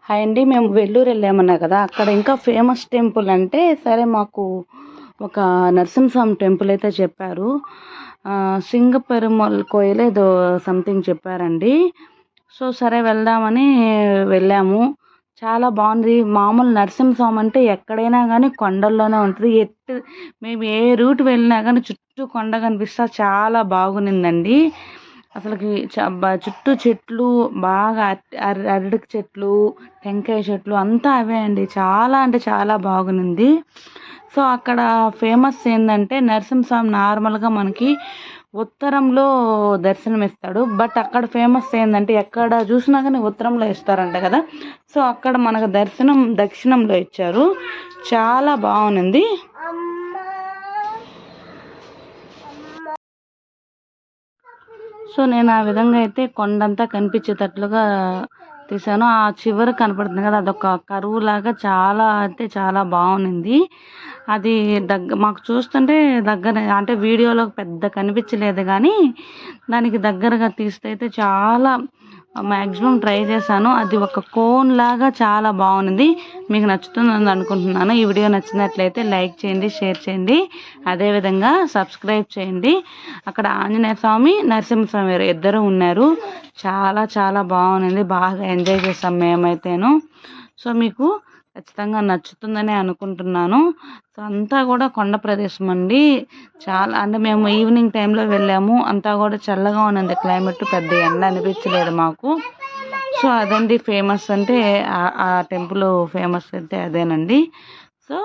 Hi అండి. మేము వెల్లూరు వెళ్ళామన్నా కదా, అక్కడ ఇంకా ఫేమస్ టెంపుల్ అంటే సరే మాకు ఒక నరసింహస్వామి టెంపుల్ అయితే చెప్పారు. సింగపెరుమల్ కోయిల్ ఏదో సంథింగ్ చెప్పారండి. సో సరే వెళ్దామని వెళ్ళాము. చాలా బాగుంది. మామూలు నరసింహస్వామి అంటే ఎక్కడైనా కానీ కొండల్లోనే ఉంటుంది. మేము ఏ రూట్ వెళ్ళినా కానీ చుట్టూ కొండ కనిపిస్తా చాలా బాగునిందండి. అసలుకి చుట్టూ చెట్లు బాగా అరటి చెట్లు, టెంకాయ చెట్లు అంతా అవే అండి. చాలా అంటే చాలా బాగునింది. సో అక్కడ ఫేమస్ ఏంటంటే నరసింహస్వామి నార్మల్గా మనకి ఉత్తరంలో దర్శనం ఇస్తాడు. బట్ అక్కడ ఫేమస్ ఏంటంటే ఎక్కడ చూసినా కానీ ఉత్తరంలో ఇస్తారంట కదా. సో అక్కడ మనకు దర్శనం దక్షిణంలో ఇచ్చారు. చాలా బాగుంది. సో నేను ఆ విధంగా అయితే కొండంతా కనిపించేటట్లుగా తీసాను. ఆ చివరి కనపడుతుంది కదా, అదొక కరువు లాగా చాలా అంటే చాలా బాగుంది. అది మాకు చూస్తుంటే దగ్గర అంటే వీడియోలో పెద్ద కనిపించలేదు, కానీ దానికి దగ్గరగా తీస్తే అయితే చాలా మ్యాక్సిమం ట్రై చేశాను. అది ఒక కోన్ లాగా చాలా బాగుంది. మీకు నచ్చుతుందని అనుకుంటున్నాను. ఈ వీడియో నచ్చినట్లయితే లైక్ చేయండి, షేర్ చేయండి, అదేవిధంగా సబ్స్క్రైబ్ చేయండి. అక్కడ ఆంజనేయ స్వామి, నరసింహస్వామి ఇద్దరు ఉన్నారు. చాలా చాలా బాగుంది. బాగా ఎంజాయ్ చేసాం మేమైతేను. సో మీకు ఖచ్చితంగా నచ్చుతుందని అనుకుంటున్నాను. సో అంతా కూడా కొండ ప్రదేశం అండి. చాలా అంటే మేము ఈవినింగ్ టైంలో వెళ్ళాము. అంతా కూడా చల్లగా ఉన్నది క్లైమేట్, పెద్ద ఎండ అనిపించలేదు మాకు. సో అదండి ఫేమస్ అంటే ఆ టెంపుల్ ఫేమస్ అంటే అదేనండి. సో